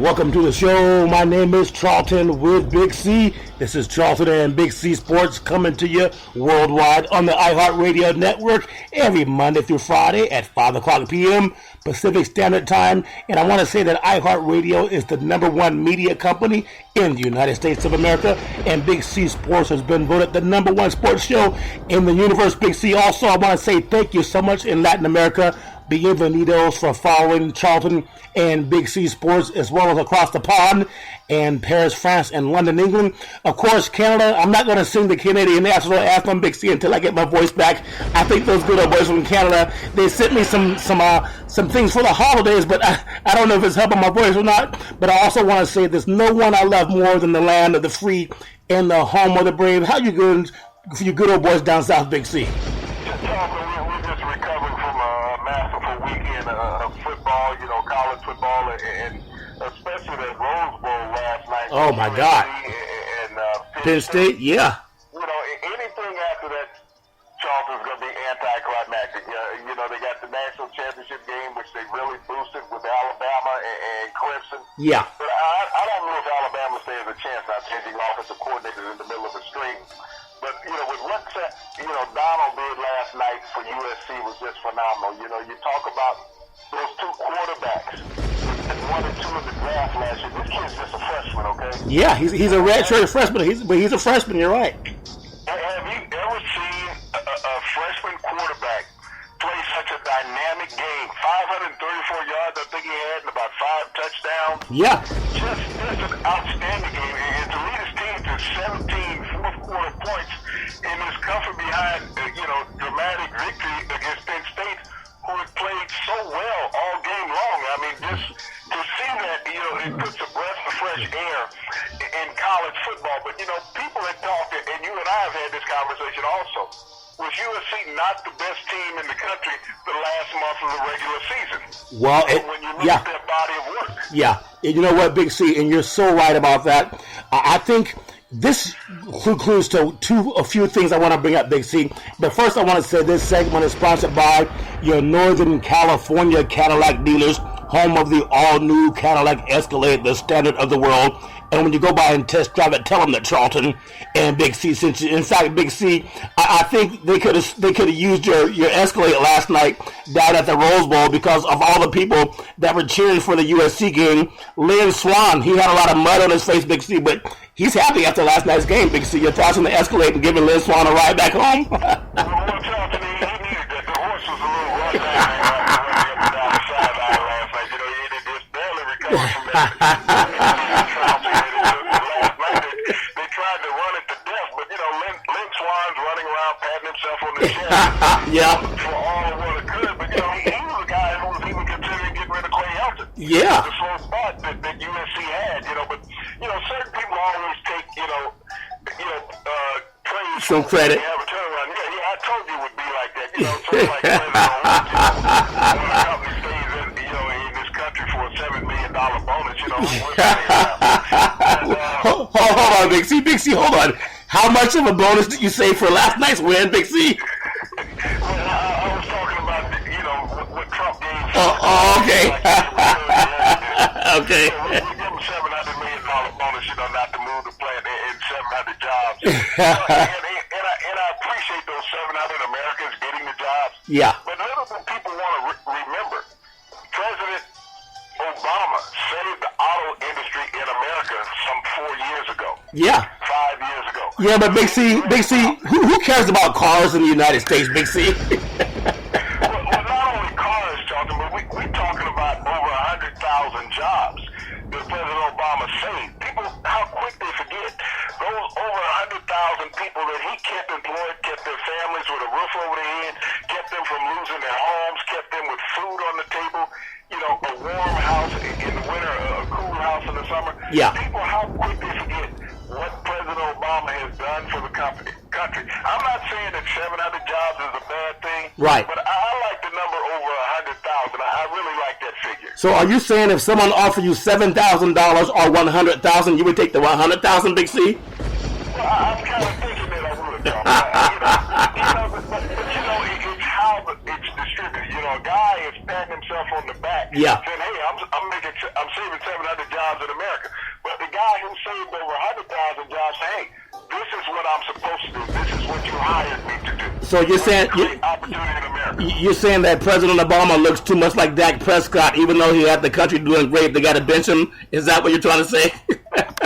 Welcome to the show. My name is Charlton with Big C. This is Charlton and Big C Sports coming to you worldwide on the iHeartRadio network every Monday through Friday at 5 o'clock p.m. Pacific Standard Time. And I want to say that iHeartRadio is the #1 media company in the United States of America. And Big C Sports has been voted the #1 sports show in the universe. Big C, also, I want to say thank you so much in Latin America. Bienvenidos for following Charlton and Big C Sports, as well as across the pond in Paris, France, and London, England. Of course, Canada. I'm not going to sing the Canadian national anthem, Big C, until I get my voice back. I think those good old boys from Canada, they sent me some things for the holidays, but I don't know if it's helping my voice or not. But I also want to say there's no one I love more than the land of the free and the home of the brave. How you doing for you good old boys down south, Big C? We're just recovering from a masterful weekend of football, college football, and especially that Rose Bowl last night. Oh, my God. And Penn State, yeah. Anything after that, Charlton's going to be anticlimactic. They got the national championship game, which they really boosted with Alabama and Clemson. Yeah. But I don't know if Alabama stands a chance not changing offensive coordinators in the middle of a string. But, with what Donald did last night for USC was just phenomenal. You talk about those two quarterbacks, 1 and 2 in the draft last year. This kid's just a freshman, okay? Yeah, he's a redshirt freshman, but he's a freshman, you're right. Have you ever seen a freshman quarterback play such a dynamic game? 534 yards, I think he had, and about 5 touchdowns. Yeah. Just an outstanding game. And to lead his team to 17 fourth-quarter points in this comfort behind, dramatic victory against Penn State, who had played so well all game long. I mean, just to see that, it puts a breath of fresh air in college football. But, people had talked, and you and I have had this conversation also. Was USC not the best team in the country the last month of the regular season? Well, when you look at their body of work. Yeah. And you know what, Big C, and you're so right about that. I think this concludes to a few things I want to bring up, Big C. But first, I want to say this segment is sponsored by your Northern California Cadillac dealers, home of the all-new Cadillac Escalade, the standard of the world. And when you go by and test drive it, tell them that Charlton and Big C sent you. In fact, Big C, I think they could have used your Escalade last night down at the Rose Bowl because of all the people that were cheering for the USC game. Lynn Swan, he had a lot of mud on his face, Big C, but he's happy after last night's game, Big C. You're tossing the Escalade and giving Lynn Swan a ride back home. Well, Charlton, he needed that. The horse was a little run down running up and down the sideline last night. He just barely recovered from that. Yeah. For all of what it could, but he was a guy who was even considering getting rid of Clay Helton. Yeah. The slow spot that USC had, but certain people always take, praise. Some credit. Have a turnaround. Yeah, I told you it would be like that. Sort of like when a company stays in this country for a $7 million bonus, hold on, Big C, hold on. How much of a bonus did you say for last night's win, Big C? Well, I was talking about, what Trump gave. Okay. Okay. We give him $700 million bonus, not to move the plant and 700 jobs. And I appreciate those 700 Americans getting the jobs. Yeah. But little do people want to remember, President Obama saved the auto industry in America some 4 years ago. Yeah. 5 years ago. Yeah, but Big C, who cares about cars in the United States, Big C? well, not only cars, Charlton, but we're talking about over 100,000 jobs that President Obama saved. People, how quick they forget. Those over 100,000 people that he kept employed, kept their families with a roof over their head, kept them from losing their homes, kept them with food on the table, a warm house in the winter, a cool house in the summer. Yeah. People, how quick they forget what President Obama has done for the country. I'm not saying that 700 jobs is a bad thing. Right. But I like the number over 100,000. I really like that figure. So are you saying if someone offered you $7,000 or 100,000, you would take the 100,000, Big C? Well, I'm kind of thinking that I would, John. But it's how it's distributed. A guy is patting himself on the back, yeah, saying, "Hey, I'm saving 700 jobs So you're saying you're saying that President Obama looks too much like Dak Prescott, even though he had the country doing great. They got to bench him. Is that what you're trying to say? You want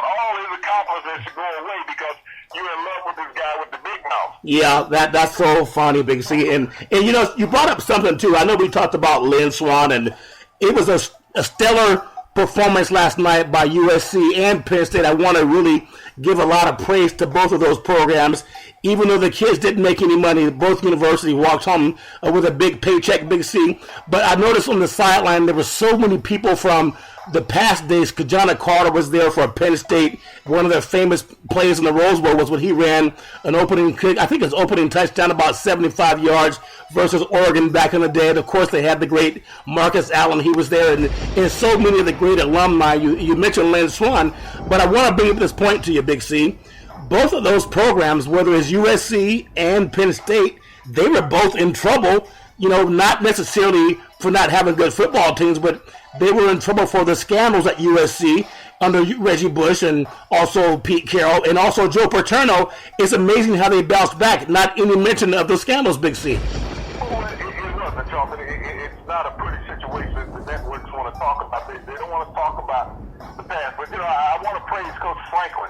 all his accomplishments to go away because you're in love with this guy with the big mouth. Yeah, that's so funny, Big C. And you know, you brought up something too. I know we talked about Lynn Swann, and it was a stellar performance last night by USC and Penn State. I want to really give a lot of praise to both of those programs. Even though the kids didn't make any money, both universities walked home with a big paycheck, Big C. But I noticed on the sideline there were so many people from the past days. Kajana Carter was there for Penn State. One of their famous plays in the Rose Bowl was when he ran an opening kick. I think his opening touchdown about 75 yards versus Oregon back in the day. And of course, they had the great Marcus Allen. He was there, and so many of the great alumni. You mentioned Lynn Swann, but I want to bring up this point to you, Big C. Both of those programs, whether it's USC and Penn State, they were both in trouble, you know, not necessarily for not having good football teams, but they were in trouble for the scandals at USC under Reggie Bush and also Pete Carroll and also Joe Paterno. It's amazing how they bounced back. Not any mention of the scandals, Big C. Well, it wasn't, Charlton. It's not a pretty situation that the networks want to talk about. They don't want to talk about the past. But, you know, I want to praise Coach Franklin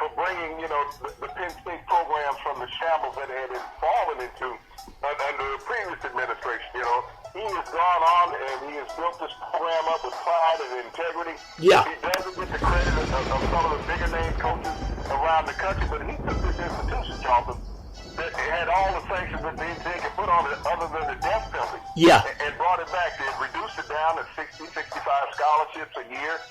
for bringing, you know, the Penn State programs from the shambles that it had fallen into under the previous administration. You know, he has gone on and he has built this program up with pride and integrity. Yeah. He doesn't get the credit of some of the bigger name coaches around the country, but he took this institution, Charlton, that had all the sanctions that they could put on it other than the death penalty. Yeah. And brought it back. They reduced it down to 60, 65 scholarships a year.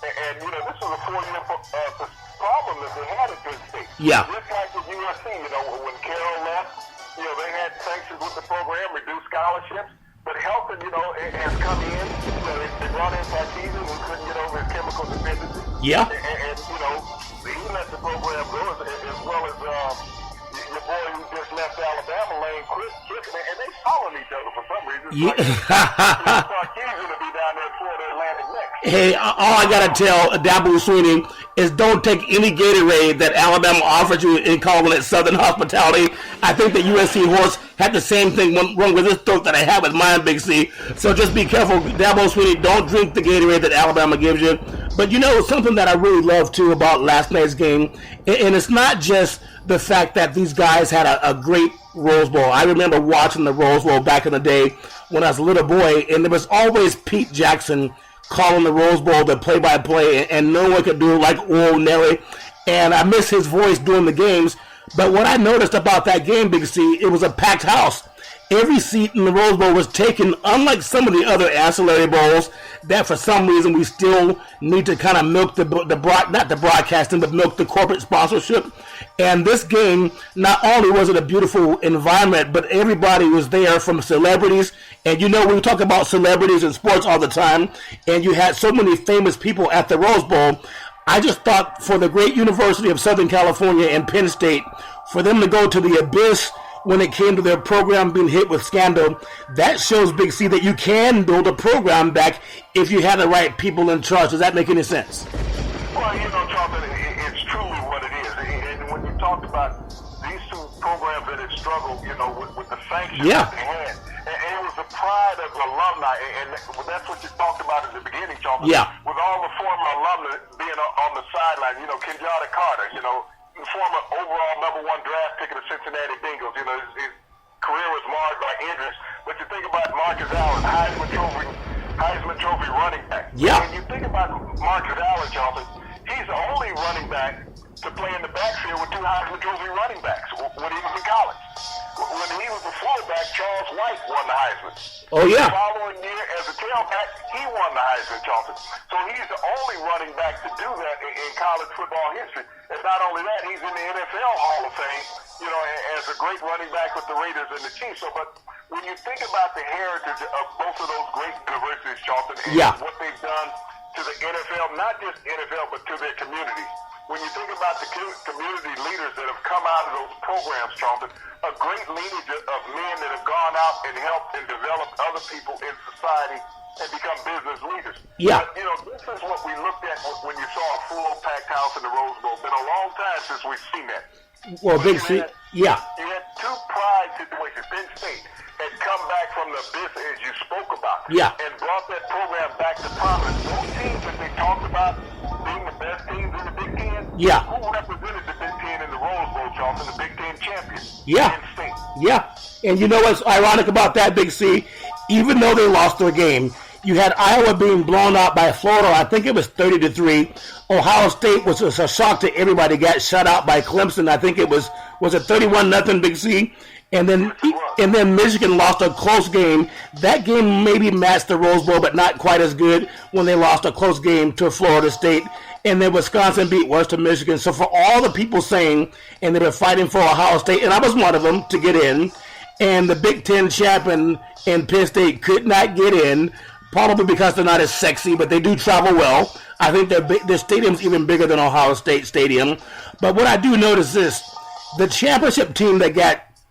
And, you know, this was a 4-year problem that they had at Penn State. Yeah. Just like with USC, you know, when Carroll left, you know, they had sanctions with the program, reduced scholarships. But Helton, you know, has come in. You know, they brought in Sarkeesian, who couldn't get over his chemical dependency. Yeah. And you know, he let the program go as well as your boy who just left Alabama, Lane Kiffin, and they following each other for some reason. Yeah. Sarkeesian will be down there in Florida Atlantic next. Hey, all I got to tell Dabo Swinney is don't take any Gatorade that Alabama offered you in calling it Southern hospitality. I think the USC horse had the same thing wrong with his throat that I have with mine, Big C. So just be careful, Dabo Swinney. Don't drink the Gatorade that Alabama gives you. But you know, something that I really love, too, about last night's game, and it's not just the fact that these guys had a great Rose Bowl. I remember watching the Rose Bowl back in the day when I was a little boy, and there was always Pete Jackson calling the Rose Bowl, the play-by-play, and no one could do it like Oral Nelly. And I miss his voice during the games. But what I noticed about that game, Big C, it was a packed house. Every seat in the Rose Bowl was taken, unlike some of the other ancillary bowls that for some reason we still need to kind of milk not the broadcasting, but milk the corporate sponsorship. And this game, not only was it a beautiful environment, but everybody was there from celebrities. And you know, we talk about celebrities in sports all the time, and you had so many famous people at the Rose Bowl. I just thought for the great University of Southern California and Penn State, for them to go to the abyss when it came to their program being hit with scandal, that shows, Big C, that you can build a program back if you have the right people in charge. Does that make any sense? Well, you know, Charlton, it's truly what it is. And when you talk about these two programs that have struggled, you know, with the sanctions that they had, and it was the pride of the alumni, and that's what you talked about at the beginning, Charlton. Yeah. With all the former alumni being on the sideline, you know, Kenyatta Carter, you know, former overall #1 draft pick of the Cincinnati Bengals. You know, his career was marred by injuries. But you think about Marcus Allen, Heisman Trophy running back. Yeah. When you think about Marcus Allen, Charlton, he's the only running back to play in the backfield with 2 Heisman Trophy running backs when he was in college. When he was a fullback, Charles White won the Heisman. Oh, yeah. The following year, as a tailback, he won the Heisman, Charlton. So he's the only running back to do that in college football history. And not only that, he's in the NFL Hall of Fame, you know, as a great running back with the Raiders and the Chiefs. So, but when you think about the heritage of both of those great universities, Charlton, and what they've done to the NFL, not just NFL, but to their communities. When you think about the community leaders that have come out of those programs, Charlton, a great lineage of men that have gone out and helped and developed other people in society and become business leaders. Yeah. But, you know, this is what we looked at when you saw a full packed house in the Rose Bowl. It's been a long time since we've seen that. Well, Big C, Yeah. You had two pride situations. Penn State had come back from the abyss, as you spoke about, and brought that program back to prominence. Those teams that they talked about being the best teams in the Big Ten, who represented the Big Ten in the Rose Bowl, Charleston, the Big Ten champion? Penn State. Yeah. And you know what's ironic about that, Big C? Even though they lost their game, you had Iowa being blown out by Florida. I think it was 30-3. Ohio State was a shock to everybody. Got shut out by Clemson. I think it was it 31-0, Big C? And then Michigan lost a close game. That game maybe matched the Rose Bowl, but not quite as good when they lost a close game to Florida State. And then Wisconsin beat Western Michigan. So for all the people saying, and they were fighting for Ohio State, and I was one of them to get in, and the Big Ten champion and Penn State could not get in, probably because they're not as sexy, but they do travel well. I think their stadium's even bigger than Ohio State Stadium. But what I do notice is the championship team that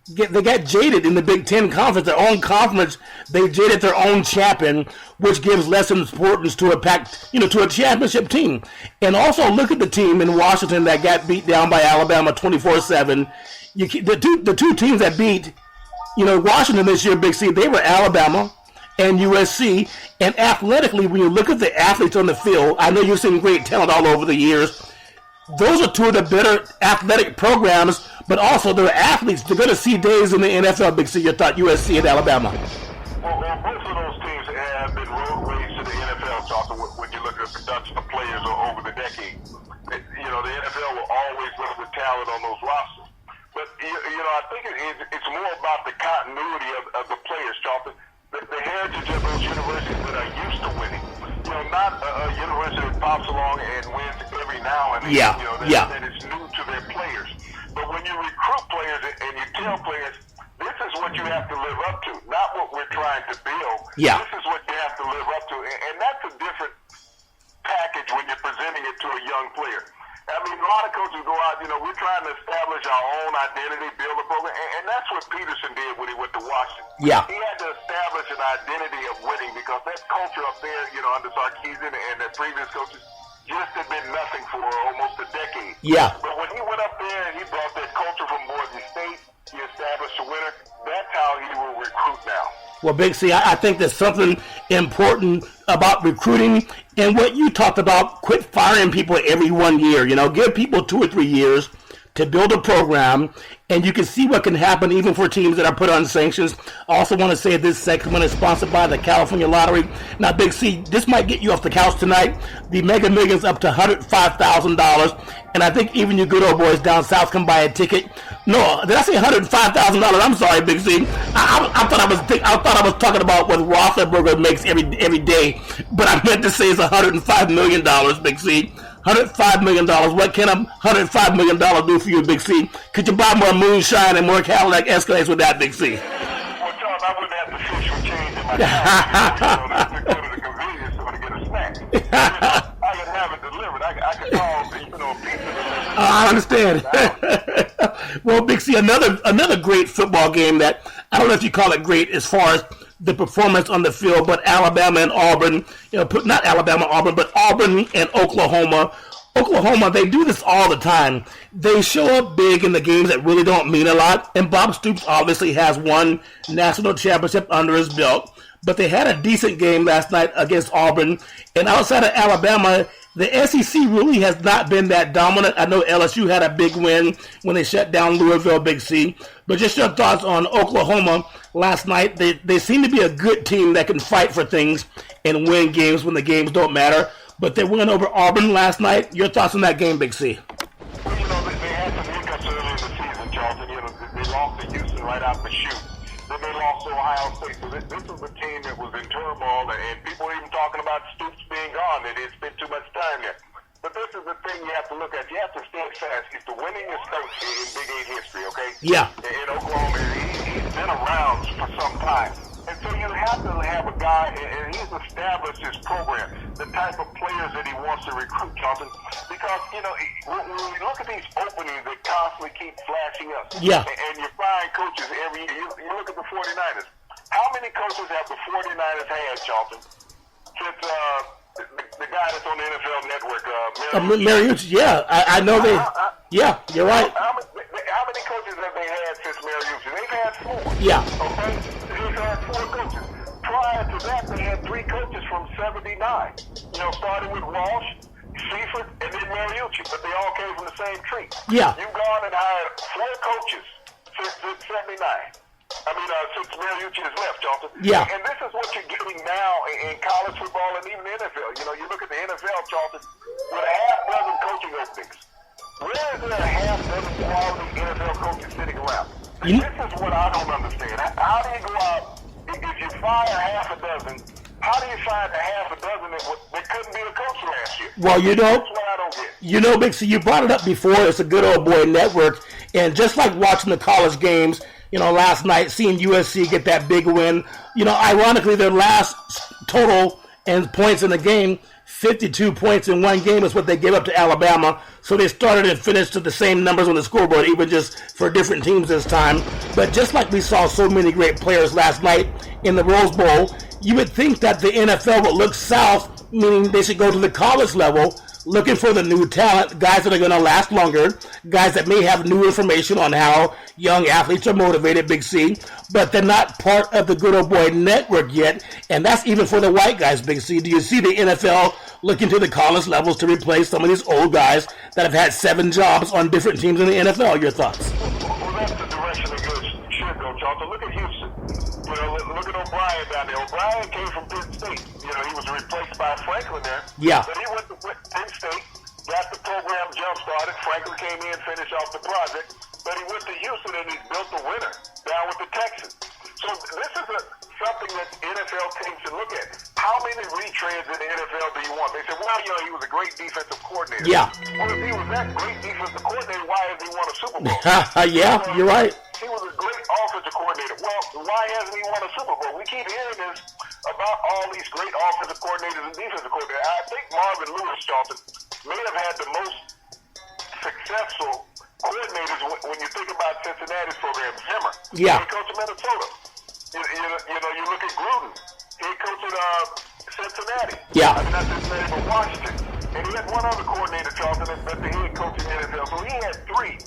they got jaded in the Big Ten conference, their own conference. They jaded their own champion, which gives less importance to a championship team. And also look at the team in Washington that got beat down by Alabama 24-7. The two teams that beat, Washington this year, Big C, they were Alabama and USC. And athletically, when you look at the athletes on the field, I know you've seen great talent all over the years. Those are two of the better athletic programs, but also they're athletes. They're going to see days in the NFL, Big C. You thought USC and Alabama. Well, both of those teams have been roadways to the NFL, Charleston, when you look at the production of players over the decade. The NFL will always look at the talent on those rosters. But, I think it's more about the continuity of the players, Charleston. The heritage of those universities that are used to winning. Not a university that pops along and wins every now and then. That is new to their players. But when you recruit players and you tell players, this is what you have to live up to, not what we're trying to build. Yeah. This is what you have to live up to. And that's a different package when you're presenting it to a young player. I mean, a lot of coaches go out, we're trying to establish our own identity, build a program, and that's what Peterson did when he went to Washington. Yeah. He had to establish an identity of winning because that culture up there, under Sarkisian and the previous coaches, just had been nothing for almost a decade. Yeah. But when he went up there and he brought that culture from Boise State, he established a winner. That's how he will recruit now. Well, Big C, I think there's something important about recruiting and what you talked about, quit firing people every 1 year. Give people 2 or 3 years to build a program, and you can see what can happen even for teams that are put on sanctions. I also want to say this segment is sponsored by the California Lottery. Now, Big C, this might get you off the couch tonight. The Mega Millions up to $105,000, and I think even you good old boys down south can buy a ticket. No, did I say $105,000? I'm sorry, Big C. I thought I was talking about what Roethlisberger makes every day, but I meant to say it's $105 million, Big C. $105 million. What can $105 million do for you, Big C? Could you buy more moonshine and more Cadillac Escalades with that, Big C? Well, John, I wouldn't have to fish for change in my car. To go to the convenience store to get a snack. I could have it delivered. I could call, pizza delivery. I understand. Well, Big C, another great football game that, I don't know if you call it great as far as the performance on the field, but Alabama and Auburn, not Alabama, Auburn, but Auburn and Oklahoma. Oklahoma, they do this all the time. They show up big in the games that really don't mean a lot, and Bob Stoops obviously has one national championship under his belt, but they had a decent game last night against Auburn, and outside of Alabama, the SEC really has not been that dominant. I know LSU had a big win when they shut down Louisville, Big C. But just your thoughts on Oklahoma last night. They seem to be a good team that can fight for things and win games when the games don't matter. But they went over Auburn last night. Your thoughts on that game, Big C? Well, they had some hiccups early in the season, Charleston. They lost to Houston right out the chute. Then they lost to Ohio State. So this was a team that was in turmoil, and people were even talking about Stoops being gone. They didn't spend too much time there. But this is the thing you have to look at. You have to stay fast. He's the winningest coach in Big 8 history, okay? Yeah. In Oklahoma, he's been around for some time. And so you have to have a guy, and he's established his program, the type of players that he wants to recruit, Charleston. Because, when we look at these openings that constantly keep flashing up, and you find coaches every year, you look at the 49ers. How many coaches have the 49ers had, Charleston, since the guy that's on the NFL Network, Mariucci, yeah. I know they. Yeah, you're right. How many coaches have they had since Mariucci? They've had 4. Yeah. Okay? They've had 4 coaches. Prior to that, they had 3 coaches from 79. Starting with Walsh, Seifert, and then Mariucci, but they all came from the same tree. Yeah. You've gone and hired 4 coaches since 79. Since Mariucci has left, Charlton. Yeah. And this is what you're getting now in college football and even the NFL. You look at the NFL, Charlton, with a half dozen coaching openings. Where is there a half dozen quality NFL coaches sitting around? This is what I don't understand. How do you go out, if you fire half a dozen, how do you find a half a dozen that couldn't be a coach last year? Well, that's what I don't get. Big C, you brought it up before. It's a good old boy network. And just like watching the college games, last night, seeing USC get that big win, ironically, their last total and points in the game, 52 points in one game is what they gave up to Alabama. So they started and finished to the same numbers on the scoreboard, even just for different teams this time. But just like we saw so many great players last night in the Rose Bowl, you would think that the NFL would look south, meaning they should go to the college level, looking for the new talent, guys that are going to last longer, guys that may have new information on how young athletes are motivated, Big C, but they're not part of the good old boy network yet, and that's even for the white guys, Big C. Do you see the NFL looking to the college levels to replace some of these old guys that have had 7 jobs on different teams in the NFL? Your thoughts? Well, that's the direction it should go, Charlton. Look at Houston. Look at O'Brien down there. O'Brien came from Penn State. He was replaced by Franklin there. Yeah. But he went to Penn State, got the program jump-started. Franklin came in, finished off the project. But he went to Houston and he built the winner down with the Texans. So this is something that NFL teams should look at. How many retreads in the NFL do you want? They said, well, he was a great defensive coordinator. Yeah. Well, if he was that great defensive coordinator, why has he won a Super Bowl? Yeah, you're right. He was a great offensive coordinator. Well, why hasn't he won a Super Bowl? We keep hearing this about all these great offensive coordinators and defensive coordinators. I think Marvin Lewis, Charlton, may have had the most successful coordinators when you think about Cincinnati's program. Zimmer, yeah. Head coach of Minnesota. You look at Gruden, head coach at Cincinnati. Yeah. Not Cincinnati, but Washington. And he had one other coordinator, Charlton, that's the head coach in the NFL. So he had 3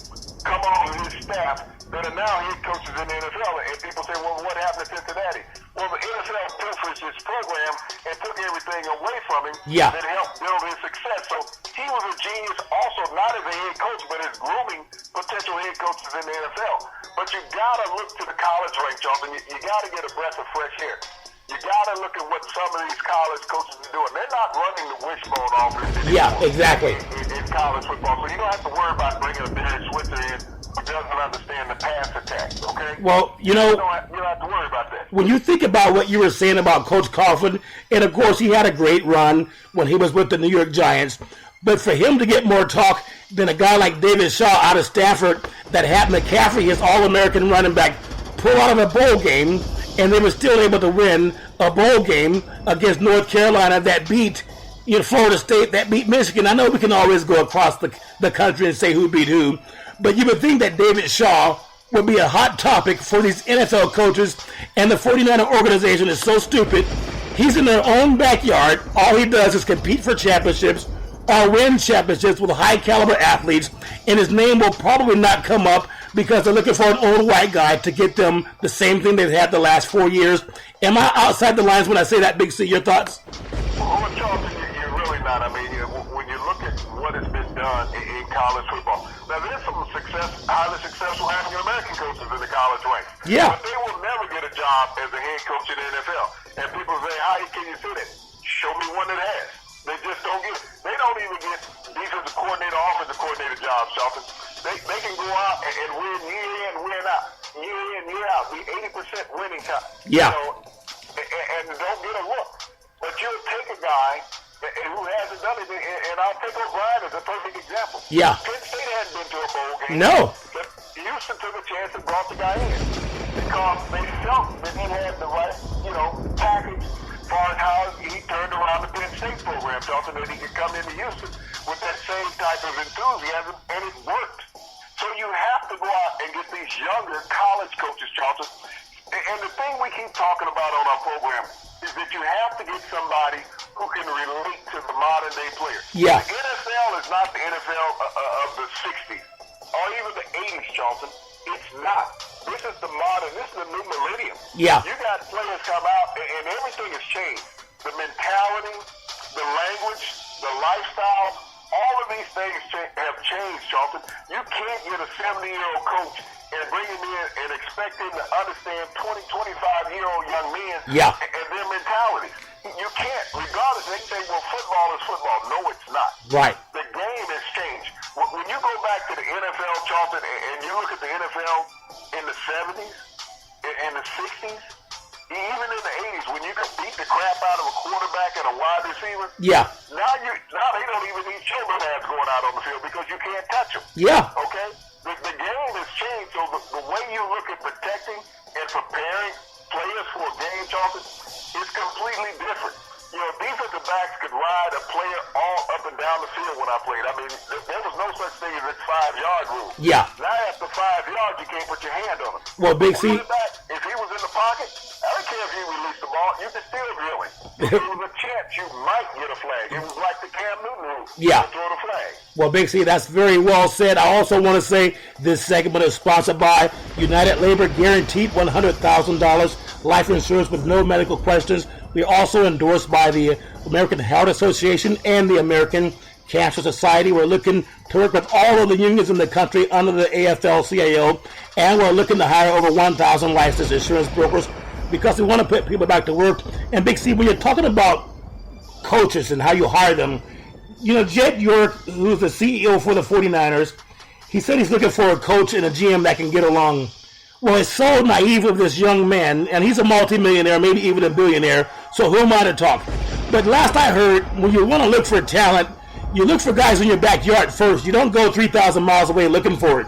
come on with his staff that are now head coaches in the NFL. And people say, well, what happened to Cincinnati? Well, the NFL pilfered his program and took everything away from him that helped build his success. So he was a genius also, not as a head coach, but as grooming potential head coaches in the NFL. But you got to look to the college ranks, Jonathan. You got to get a breath of fresh air. You got to look at what some of these college coaches are doing. They're not running the wishbone offense exactly. in college football. So you don't have to worry about bringing a Barry Switzer in who doesn't understand the pass attack, okay? Well, you don't have to worry about that. When you think about what you were saying about Coach Coughlin, and of course he had a great run when he was with the New York Giants, but for him to get more talk than a guy like David Shaw out of Stanford that had McCaffrey, his All-American running back, pull out of a bowl game, and they were still able to win a bowl game against North Carolina that beat Florida State, that beat Michigan. I know we can always go across the country and say who beat who, but you would think that David Shaw would be a hot topic for these NFL coaches, and the 49er organization is so stupid. He's in their own backyard. All he does is compete for championships or win championships with high-caliber athletes, and his name will probably not come up because they're looking for an old white guy to get them the same thing they've had the last 4 years. Am I outside the lines when I say that, Big C? Your thoughts? Well, Charlton, you're really not. I mean, when you look at what has been done in college football, now there's some highly successful African-American coaches in the college ranks. Yeah. But they will never get a job as a head coach in the NFL. And people say, how can you say that? Show me one that has. They just don't get it. They don't even get defensive coordinator, offensive coordinator jobs, Charlton. They can go out and win year in, win out. Year in, year out. Be 80% winning time. Yeah. And don't get a look. But you'll take a guy who hasn't done it, and I'll take O'Brien as a perfect example. Yeah. Penn State hadn't been to a bowl game. No. But Houston took a chance and brought the guy in because they felt that he had the right, package as far as how he turned around the Penn State program, Charlton, that he could come into Houston with that same type of enthusiasm, and it worked. So you have to go out and get these younger college coaches, Charlton. And the thing we keep talking about on our program is that you have to get somebody who can relate to the modern day player. Yeah. The NFL is not the NFL of the 60s or even the 80s, Charlton. It's not. This is the modern, this is the new millennium. Yeah. You got players come out, and everything has changed. The mentality, the language, the lifestyle, all of these things have changed, Charlton. You can't get a 70-year-old coach and bring him in and expect him to understand 20, 25-year-old young men and their mentalities. You can't. Regardless, they say, well, football is football. No, it's not. Right. The game has changed. When you go back to the NFL, Charlton, and you look at the NFL in the 70s, in the 60s, even in the 80s, when you could beat the crap out of a quarterback and a wide receiver, now they don't even need shoulder pads going out on the field because you can't touch them. Yeah. Okay? The game has changed, so the way you look at protecting and preparing players for a game, Charlton, is completely different. You know, defensive backs could ride a player all up and down the field when I played. I mean, there was no such thing as a 5-yard rule. Yeah. Now after 5 yards, you can't put your hand on him. Well, Big C. If he was in the pocket, I don't care if you released the ball, you could still drill him. If there was a chance, you might get a flag. It was like the Cam Newton rule. Yeah. Throw the flag. Well, Big C, that's very well said. I also want to say this segment is sponsored by United Labor, guaranteed $100,000 life insurance with no medical questions. We are also endorsed by the American Heart Association and the American Cancer Society. We're looking to work with all of the unions in the country under the AFL-CIO, and we're looking to hire over 1,000 licensed insurance brokers because we want to put people back to work. And Big C, when you're talking about coaches and how you hire them, you know, Jed York, who's the CEO for the 49ers, he said he's looking for a coach and a GM that can get along. Well, it's so naive of this young man, and he's a multimillionaire, maybe even a billionaire, so who am I to talk? But last I heard, when you want to look for talent, you look for guys in your backyard first. You don't go 3,000 miles away looking for it.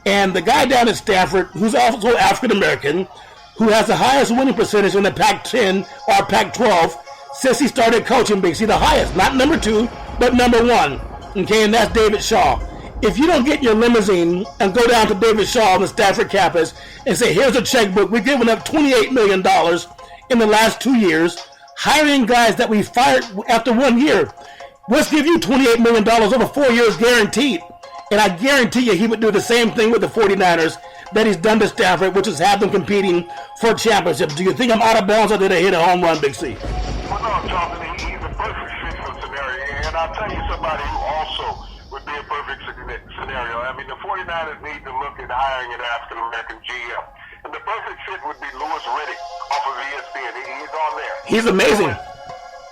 And the guy down at Stanford, who's also African-American, who has the highest winning percentage in the Pac-10 or Pac-12 since he started coaching, Big C, the highest, not number 2, but number 1, okay, and that's David Shaw. If you don't get your limousine and go down to David Shaw on the Stanford campus and say, here's a checkbook, we're giving up $28 million in the last 2 years, hiring guys that we fired after 1 year. Let's give you $28 million over 4 years guaranteed. And I guarantee you he would do the same thing with the 49ers that he's done to Stanford, which is have them competing for championships. Do you think I'm out of bounds or did I hit a home run, Big C? Well, no, Jonathan, he's a perfect fit for the scenario. And I'll tell you somebody who also would be a perfect scenario. I mean, the 49ers need to look at hiring an African-American GM. And the perfect fit would be Louis Riddick off of ESPN. He's on there. He's amazing.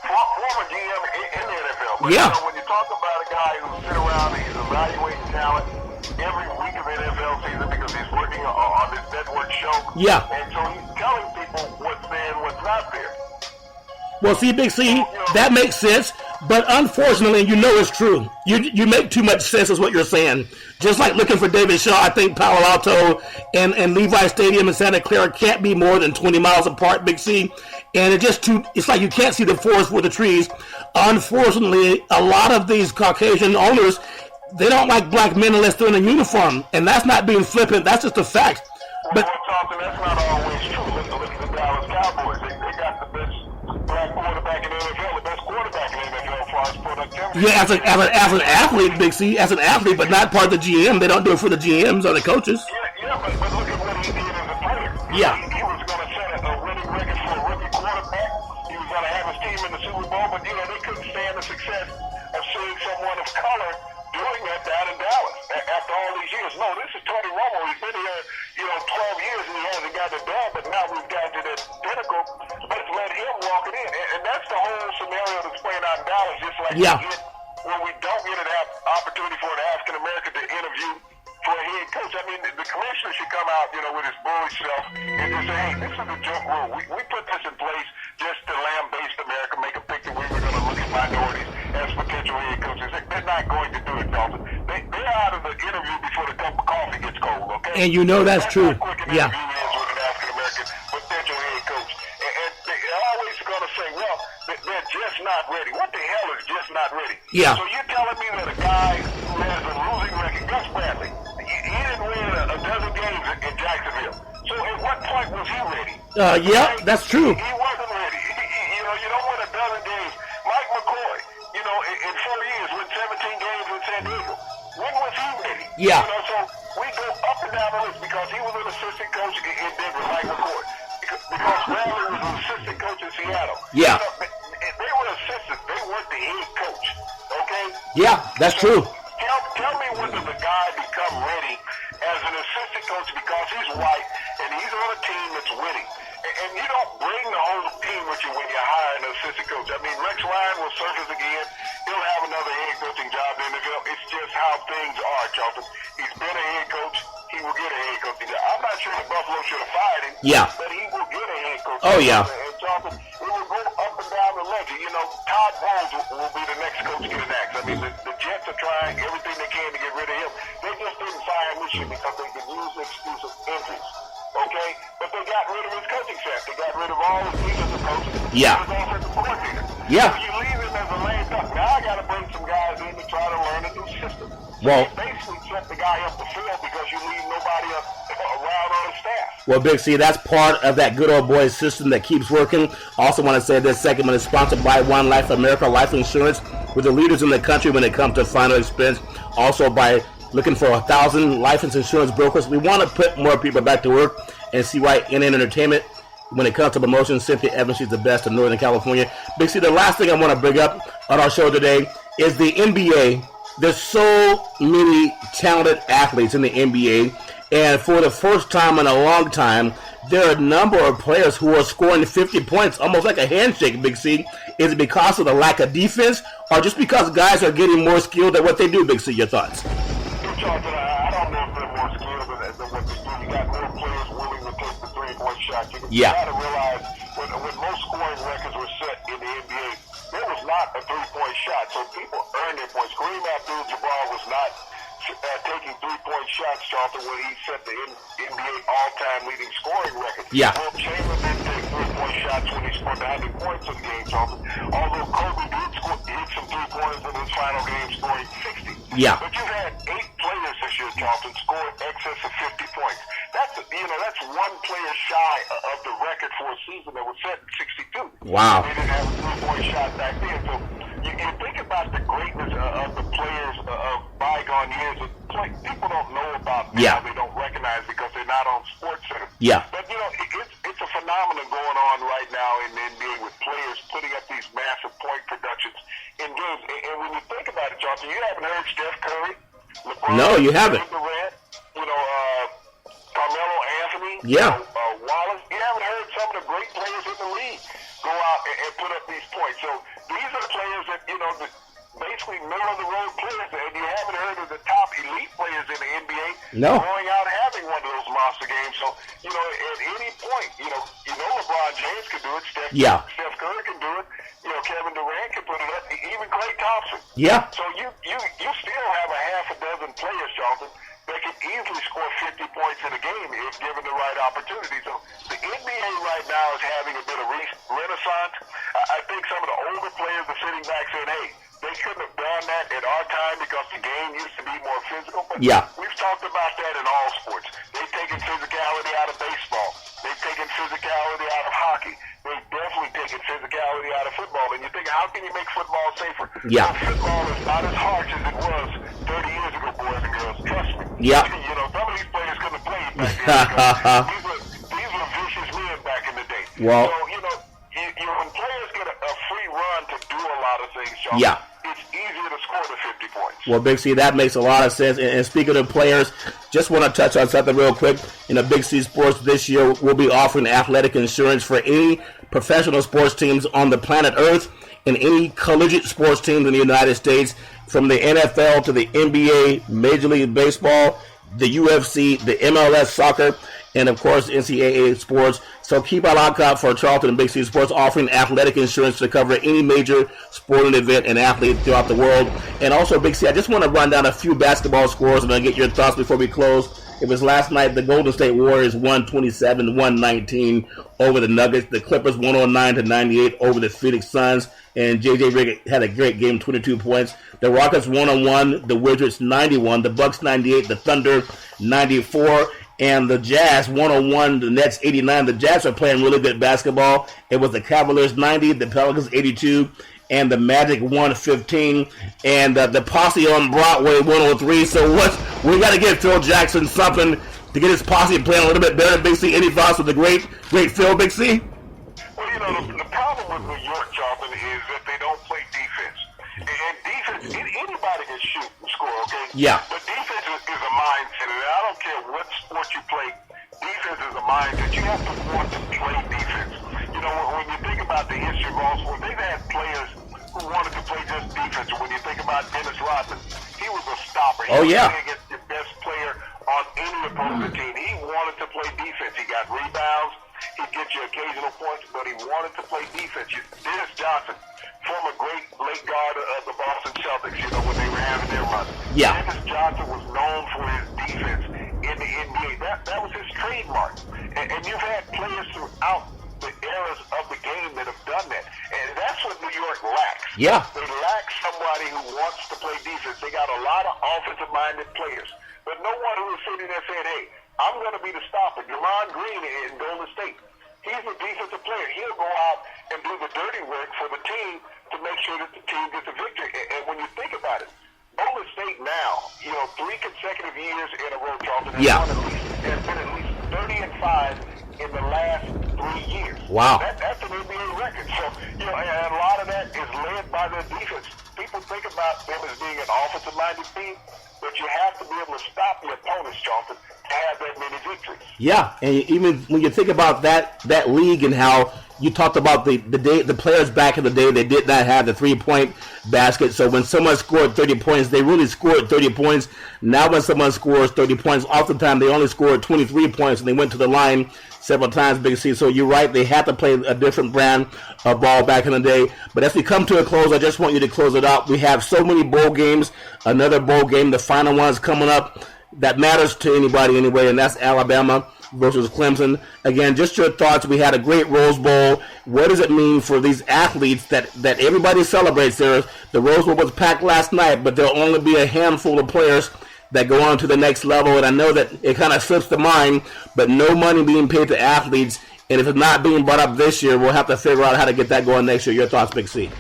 Former GM in the NFL. But yeah. You know, when you talk about a guy who sit around and he's evaluating talent every week of NFL season because he's working on this network show. Yeah. And so he's telling people what's there and what's not there. Well, see, Big C, that makes sense, but unfortunately, you know it's true. You make too much sense is what you're saying. Just like looking for David Shaw, I think Palo Alto and Levi Stadium in Santa Clara can't be more than 20 miles apart, Big C, and it's like you can't see the forest for the trees. Unfortunately, a lot of these Caucasian owners, they don't like black men unless they're in a uniform, and that's not being flippant, that's just a fact. Well, Thompson, that's not always true. Look at the Dallas Cowboys. They got the best black quarterback in the NFL, the best quarterback in the NFL as far as productivity. Yeah, as an athlete, Big C, as an athlete, but not part of the GM. They don't do it for the GMs or the coaches. Yeah, but look at what he did as a player. Yeah. He was going to set a winning record for a rookie quarterback. He was going to have his team in the Super Bowl, but, they couldn't stand the success of seeing someone of color doing that down in Dallas after all these years. No, this is Tony Romo. He's been here, 12 years and he hasn't got it done, but now we've gotten to that pinnacle. Let's let him walk it in. And that's the whole scenario that's playing out in Dallas, just like when we don't get an opportunity for an African-American to interview for a head coach. I mean, the commissioner should come out, with his bullish self and just say, hey, this is a joke rule. We put this in place just to lambaste America, make a picture where we're going to look at minorities as potential head coaches. They're not going to do it, Dalton. They're out of the interview before the cup of coffee gets cold, okay? And that's true. Yeah. With an African-American potential head coach. And they're always going to say, well, they're just not ready. What the hell is just not ready? Yeah. So you're telling me that a guy who has a losing record, Gus Bradley, he didn't win a dozen games in Jacksonville. So at what point was he ready? Yeah, that's true. He wasn't ready. You don't win a dozen games. Mike McCoy, in 4 years, won 17 games in San Diego. When was he ready? Yeah. So we go up and down the list because he assistant coach in Denver, Mike McCourt, because Bradley was an assistant coach in Seattle. Yeah. They were assistants. They weren't the head coach. Okay? Yeah, that's true. Tell me when does a guy become ready as an assistant coach because he's white and he's on a team that's winning. And you don't bring the whole team with you when you hire an assistant coach. I mean, Rex Ryan will surface again. He'll have another head coaching job in the NFL. It's just how things are, Charlton. He's been a head coach. He will get a head coaching job. I'm not sure that Buffalo should have fired him. Yeah. But he will get a head coach. Oh, yeah. And Charlton, it will go up and down the ledger. You know, Todd Bowles will be the next coach to get an axe. I mean, the Jets are trying everything they can to get rid of him. They just didn't fire him this year because they could use the excuse of injuries. Okay? But they got rid of his coaching staff. They got rid of all his defensive coaches. Yeah. His offensive coordinator. Yeah. So you leave him as a lame duck. Now I got to bring some guys in to try to learn a new system. Well, you basically set the guy up the field because you leave nobody around on his staff. Well, Big C, that's part of that good old boy system that keeps working. Also want to say this segment is sponsored by One Life America Life Insurance. We're the leaders in the country when it comes to final expense. Also by looking for 1,000 life insurance brokers. We want to put more people back to work and see why in entertainment, when it comes to promotion, Cynthia Evans, she's the best in Northern California. Big C, the last thing I want to bring up on our show today is the NBA. There's so many talented athletes in the NBA, and for the first time in a long time, there are a number of players who are scoring 50 points, almost like a handshake, Big C. Is it because of the lack of defense, or just because guys are getting more skilled at what they do, Big C? Your thoughts? I don't know if they're more skilled than what they do. You got more players willing to take the three-point shot. You got to realize when most scoring records were set in the NBA, there was not a three-point shot, so people earned their points. Kareem Abdul-Jabbar was not taking three-point shots, Charlton, when he set the NBA all-time leading scoring record. Yeah. Will Chamberlain didn't take three-point shots when he scored 90 points in the game, Charlton. Although Kobe did hit some three-pointers in his final game, scoring 60. Yeah. But you've had 8 players this year, Charlton, score in excess of 50 points. That's one player shy of the record for a season that was set in 62. Wow. They didn't have a three-point shot back then. So you think about the greatness of the players of bygone years. People don't know about them. Yeah. They don't recognize because they're not on Sports Center. Yeah. But, it's a phenomenon going on right now in the NBA with players putting up these massive point productions in games. And when you think about it, Johnson, you haven't heard Steph Curry, LeBron, No, you haven't. Durant, Carmelo Anthony, Yeah. Wallace. You haven't heard some of the great players in the league go out and put up these points. So these are the players that, basically middle-of-the-road players, and you haven't heard of the top elite players in the NBA going out and having one of those monster games. So, at any point, LeBron James can do it. Steph Curry can do it. Kevin Durant can put it up. Even Klay Thompson. Yeah. So you still have a half a dozen players, Charlton, that can easily score 50 points in a game if given the right opportunity. So the NBA right now is having a bit of renaissance. I think some of the older players are sitting back saying, hey, they couldn't have done that at our time because the game used to be more physical. But we've talked about that in all sports. They've taken physicality out of baseball. They've taken physicality out of hockey. They've definitely taken physicality out of football. And you think, how can you make football safer? Yeah. Well, football is not as harsh as it was 30 years ago, boys and girls. Trust me. Yeah. Some of these players couldn't have played back then. These were vicious men back in the day. Well, so, when players get a free run to do a lot of things, John, it's easier to score the 50 points. Well, Big C, that makes a lot of sense. And speaking of players, just want to touch on something real quick. Big C Sports this year, we'll be offering athletic insurance for any professional sports teams on the planet Earth and any collegiate sports teams in the United States, from the NFL to the NBA, Major League Baseball, the UFC, the MLS soccer, and of course NCAA sports. So keep a lookout for Charlton and Big C Sports offering athletic insurance to cover any major sporting event and athlete throughout the world. And also, Big C, I just want to run down a few basketball scores and I'll get your thoughts before we close. It was last night the Golden State Warriors won 127-119 over the Nuggets. The Clippers 109-98 over the Phoenix Suns. And J.J. Redick had a great game, 22 points. The Rockets 101, the Wizards 91, the Bucks 98, the Thunder 94, and the Jazz 101, the Nets 89. The Jazz are playing really good basketball. It was the Cavaliers 90, the Pelicans 82, and the Magic 115, and the Posse on Broadway 103. So we got to give Phil Jackson something to get his posse playing a little bit better. Big C, any thoughts with the great Phil, Big C? Well, the problem with New York, Jonathan, is that they don't play defense. And defense, anybody can shoot and score, okay? Yeah. But defense is a mindset, and I don't care what sport you play, defense is a mindset. You have to want to play defense. When you think about the history of all sports, they've had players who wanted to play just defense. When you think about Dennis Rodman, he was a stopper. He was against the best player on any opposing team. He wanted to play defense. He got rebounds. He'd get you occasional points, but he wanted to play defense. Dennis Johnson, former great late guard of the Boston Celtics, when they were having their run. Yeah. Dennis Johnson was known for his defense in the NBA. That was his trademark. And you've had players throughout the eras of the game that have done that. And that's what New York lacks. Yeah. They lack somebody who wants to play defense. They got a lot of offensive-minded players, but no one who is sitting there saying, hey, I'm going to be the stopper. Draymond Green in Golden State, he's a defensive player. He'll go out and do the dirty work for the team to make sure that the team gets a victory. And when you think about it, Golden State now, 3 consecutive years in a row, Charlton, has been at least 30-5 in the last 3 years. Wow. That's an NBA record. So, and a lot of that is led by their defense. People think about them as being an offensive-minded team, but you have to be able to stop the opponents, Charlton, to have that many victories. Yeah, and even when you think about that league and how you talked about the players back in the day, they did not have the 3-point basket. So when someone scored 30 points, they really scored 30 points. Now when someone scores 30 points, oftentimes they only scored 23 points, and they went to the line several times, Big C. So you're right, they had to play a different brand of ball back in the day. But as we come to a close, I just want you to close it out. We have so many bowl games, another bowl game, the final one's coming up that matters to anybody anyway, and that's Alabama versus Clemson. Again, just your thoughts. We had a great Rose Bowl. What does it mean for these athletes that everybody celebrates? The Rose Bowl was packed last night, but there'll only be a handful of players that go on to the next level, and I know that it kind of slips the mind, but no money being paid to athletes, and if it's not being brought up this year, we'll have to figure out how to get that going next year. Your thoughts, Big C?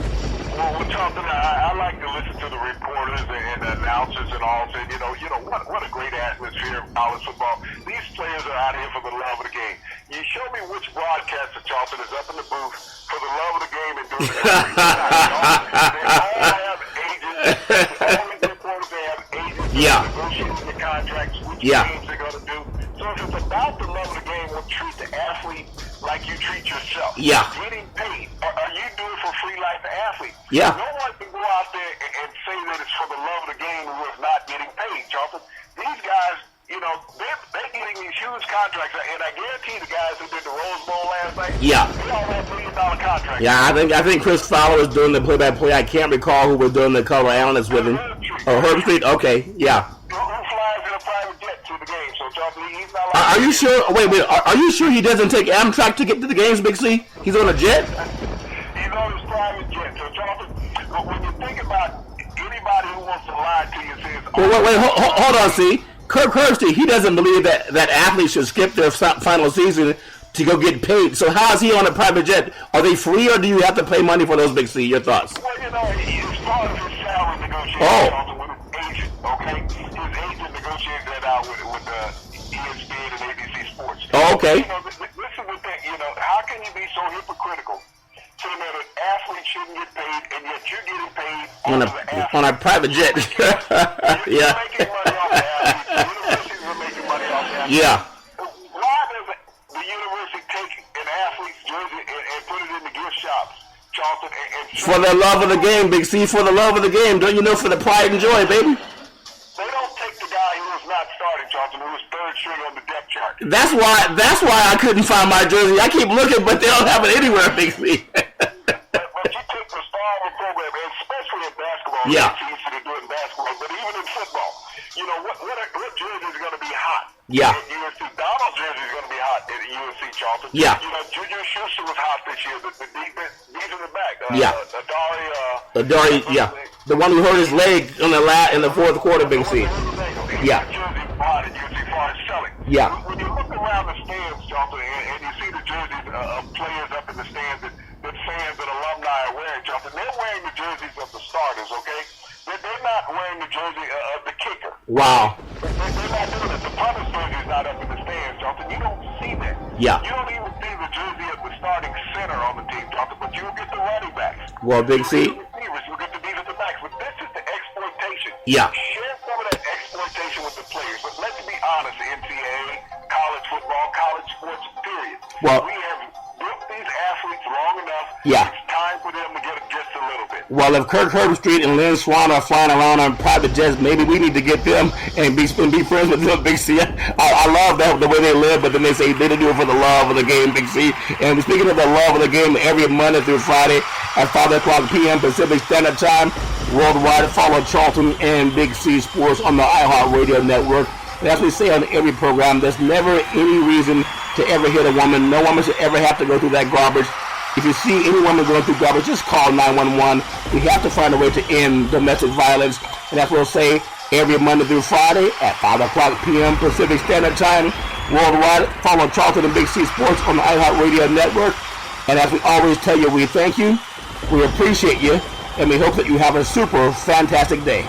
Well, Charlton, I like to listen to the reporters and the announcers and all, saying, what a great atmosphere of college football. These players are out here for the love of the game. You show me which broadcaster, Charlton, is up in the booth for the love of the game and doing it. They all have agents. All the reporters, they have agents. Yeah. Negotiating the contracts, which games they're going to do. So if it's about the love of the game, well, treat the athlete like you treat yourself. Yeah. Getting paid. Are you doing it for free like the athlete? Yeah. No one can go out there and say that it's for the love of the game who is not getting paid, Charlton. These guys, they're getting these huge contracts, and I guarantee the guys who did the Rose Bowl last night, they all have $1 million contracts. Yeah, I think Chris Fowler was doing the play-by-play. I can't recall who was doing the color analyst with him. Herb Street. Okay, yeah. Who flies in a private jet to the game? So Charlton, he's not like. Are you sure? Wait. Are you sure he doesn't take Amtrak to get to the games, Big C? He's on a jet. He's on his private jet. So Charlton, when you think about anybody who wants to lie to you, says, wait, hold on, see. Kirk Herbstreit, he doesn't believe that athletes should skip their final season to go get paid. So how is he on a private jet? Are they free, or do you have to pay money for those, Big C? Your thoughts? Well, it's part of his salary negotiation with his agent, okay? His agent negotiated that out with ESPN and ABC Sports. Oh, okay. Listen with that, how can you be so hypocritical saying that an athlete shouldn't get paid, and yet you're getting paid on a private jet? You're making money off the athletes. The universities are making money off the athletes. Yeah. Why does the university take an athlete's jersey and put it in the gift shops, Charlton? For the love of the game, Big C. For the love of the game, don't you know? For the pride and joy, baby. They don't take the guy who was not starting, Charlton, who was third string on the depth chart. That's why I couldn't find my jersey. I keep looking, but they don't have it anywhere, Big C. But you take the star of the program, and especially in basketball. Yeah. It's easy to do it in basketball, but even in football, what jersey is going to be hot? Yeah. At USC. Donald's jersey is going to be hot at USC, Charlton. Yeah. Juju Schuster was hot this year. The defense, these in the back. Adari, yeah. The one who hurt his leg in the fourth quarter, Big C. Yeah. Jersey bought at USC for selling. Yeah. When you look around the stands, Charlton, and you see the jerseys of players up in the stands that fans and alumni are wearing, Charlton, they're wearing the jerseys of the starters, okay? They're not wearing the jersey of the kicker. Wow. They're not doing it. The punter's jersey is not up in the Yeah. You don't even see the jersey of the starting center on the team, but you'll get the running backs. Well, Big C. You'll get the defensive backs. But this is the exploitation. Yeah. Share some of that exploitation with the players. But let's be honest, NCAA, college football, college sports, period. Well, we have built these athletes long enough. Yeah. It's time for them to get just a little bit. Well, if Kirk Herbstreit and Lynn Swan are flying around on private jets, maybe we need to get them and be friends with them, Big C. I love that, the way they live, but then they say they do it for the love of the game, Big C. And speaking of the love of the game, every Monday through Friday at 5 o'clock p.m. Pacific Standard Time, worldwide, follow Charlton and Big C Sports on the iHeartRadio network. And as we say on every program, there's never any reason to ever hit a woman. No woman should ever have to go through that garbage. If you see any woman going through garbage, just call 911. We have to find a way to end domestic violence. And that's what we'll say every Monday through Friday at 5 o'clock p.m. Pacific Standard Time. Worldwide, follow Charlton and Big C Sports on the iHeartRadio network. And as we always tell you, we thank you, we appreciate you, and we hope that you have a super fantastic day.